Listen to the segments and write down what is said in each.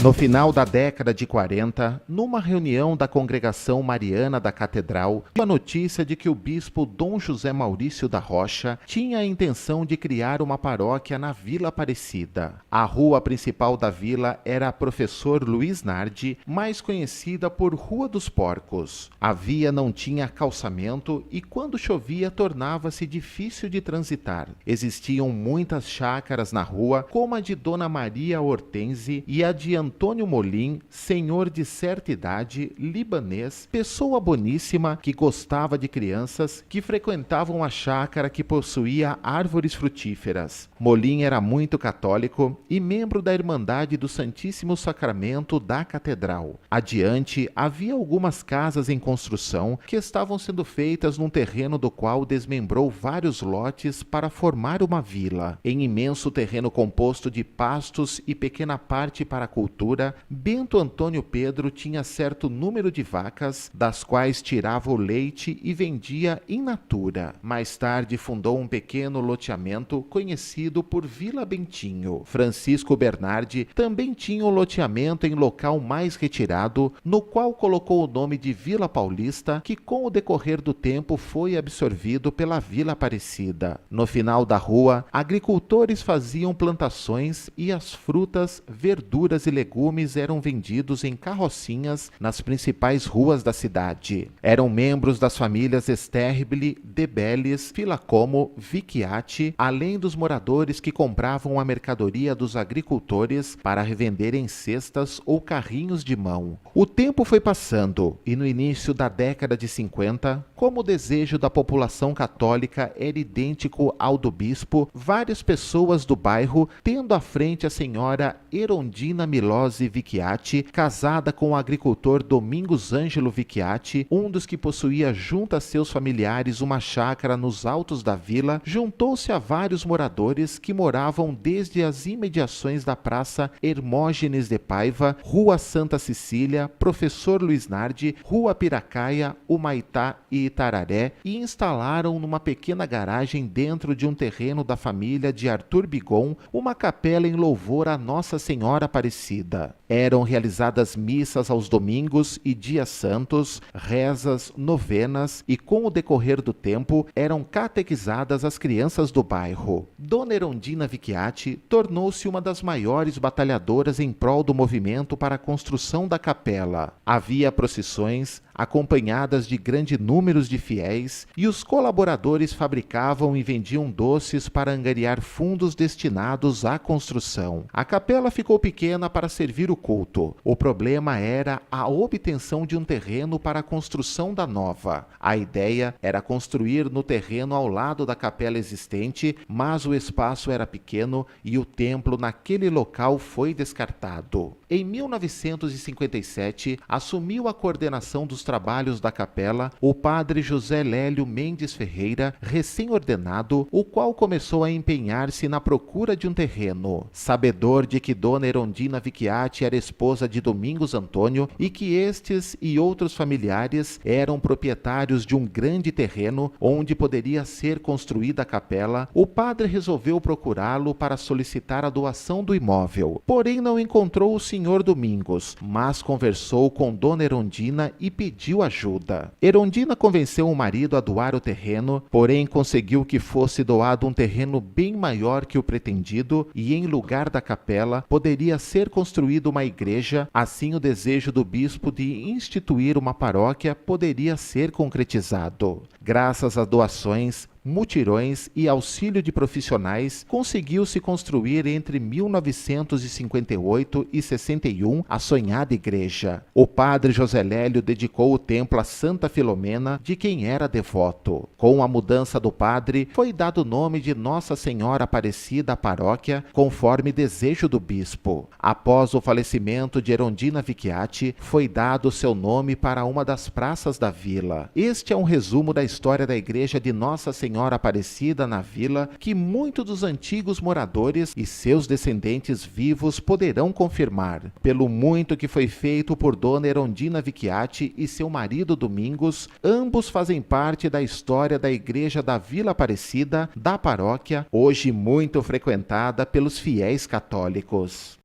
No final da década de 40, numa reunião da Congregação Mariana da Catedral, a notícia de que o bispo Dom José Maurício da Rocha tinha a intenção de criar uma paróquia na Vila Aparecida. A rua principal da vila era a Professor Luiz Nardi, mais conhecida por Rua dos Porcos. A via não tinha calçamento e quando chovia tornava-se difícil de transitar. Existiam muitas chácaras na rua, como a de Dona Maria Hortense e a de Antônio Molim, senhor de certa idade, libanês, pessoa boníssima que gostava de crianças, que frequentavam a chácara que possuía árvores frutíferas. Molim era muito católico e membro da Irmandade do Santíssimo Sacramento da Catedral. Adiante, havia algumas casas em construção que estavam sendo feitas num terreno do qual desmembrou vários lotes para formar uma vila. Em imenso terreno composto de pastos e pequena parte para a cultura, Bento Antônio Pedro tinha certo número de vacas, das quais tirava o leite e vendia in natura. Mais tarde fundou um pequeno loteamento conhecido por Vila Bentinho. Francisco Bernardi também tinha um loteamento em local mais retirado, no qual colocou o nome de Vila Paulista, que com o decorrer do tempo foi absorvido pela Vila Aparecida. No final da rua, agricultores faziam plantações e as frutas, verduras e legumes eram vendidos em carrocinhas nas principais ruas da cidade. Eram membros das famílias Esterbili, Debeles, Filacomo, Vicchiati, além dos moradores que compravam a mercadoria dos agricultores para revender em cestas ou carrinhos de mão. O tempo foi passando e no início da década de 50, como o desejo da população católica era idêntico ao do bispo, várias pessoas do bairro, tendo à frente a senhora Erondina Milose Vicchiati, casada com o agricultor Domingos Ângelo Vicchiati, um dos que possuía junto a seus familiares uma chácara nos altos da vila, juntou-se a vários moradores que moravam desde as imediações da Praça Hermógenes de Paiva, Rua Santa Cecília, Professor Luiz Nardi, Rua Piracaia, Humaitá e Itararé, e instalaram numa pequena garagem dentro de um terreno da família de Arthur Bigon uma capela em louvor a Nossa Senhora Aparecida. Eram realizadas missas aos domingos e dias santos, rezas, novenas e, com o decorrer do tempo, eram catequizadas as crianças do bairro. Dona Erondina Vicchiati tornou-se uma das maiores batalhadoras em prol do movimento para a construção da capela. Havia procissões, acompanhadas de grandes números de fiéis, e os colaboradores fabricavam e vendiam doces para angariar fundos destinados à construção. A capela ficou pequena para servir o culto. O problema era a obtenção de um terreno para a construção da nova. A ideia era construir no terreno ao lado da capela existente, mas o espaço era pequeno e o templo naquele local foi descartado. Em 1957, assumiu a coordenação dos trabalhos da capela o padre José Lélio Mendes Ferreira, recém-ordenado, o qual começou a empenhar-se na procura de um terreno. Sabedor de que Dona Erondina Vicchiati era esposa de Domingos Antônio e que estes e outros familiares eram proprietários de um grande terreno onde poderia ser construída a capela, o padre resolveu procurá-lo para solicitar a doação do imóvel. Porém, não encontrou o senhor Domingos, mas conversou com Dona Erondina e pediu ajuda. Erondina convenceu o marido a doar o terreno, porém conseguiu que fosse doado um terreno bem maior que o pretendido e, em lugar da capela, poderia ser construída uma igreja. Assim, o desejo do bispo de instituir uma paróquia poderia ser concretizado. Graças a doações, mutirões e auxílio de profissionais, conseguiu-se construir entre 1958 e 61 a sonhada igreja. O padre José Lélio dedicou o templo a Santa Filomena, de quem era devoto. Com a mudança do padre, foi dado o nome de Nossa Senhora Aparecida à paróquia, conforme desejo do bispo. Após o falecimento de Erondina Vicchiati, foi dado seu nome para uma das praças da vila. Este é um resumo da história da igreja de Nossa Senhora Aparecida na vila, que muitos dos antigos moradores e seus descendentes vivos poderão confirmar. Pelo muito que foi feito por Dona Erondina Vicchiati e seu marido Domingos, ambos fazem parte da história da igreja da Vila Aparecida, da paróquia, hoje muito frequentada pelos fiéis católicos.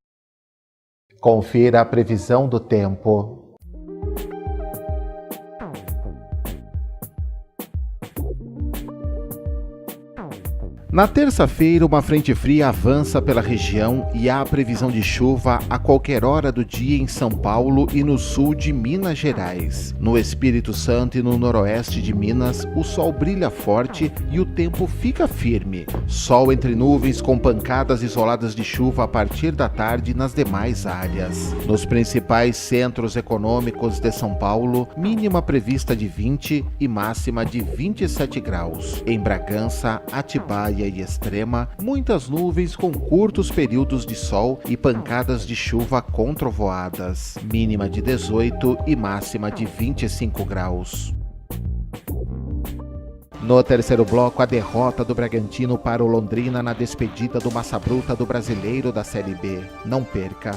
Confira a previsão do tempo. Na terça-feira, uma frente fria avança pela região e há previsão de chuva a qualquer hora do dia em São Paulo e no sul de Minas Gerais. No Espírito Santo e no noroeste de Minas, o sol brilha forte e o tempo fica firme. Sol entre nuvens com pancadas isoladas de chuva a partir da tarde nas demais áreas. Nos principais centros econômicos de São Paulo, mínima prevista de 20 e máxima de 27 graus. Em Bragança, Atibaia e Extrema, muitas nuvens com curtos períodos de sol e pancadas de chuva com trovoadas. Mínima de 18 e máxima de 25 graus. No terceiro bloco, a derrota do Bragantino para o Londrina na despedida do Massa Bruta do Brasileiro da Série B. Não perca!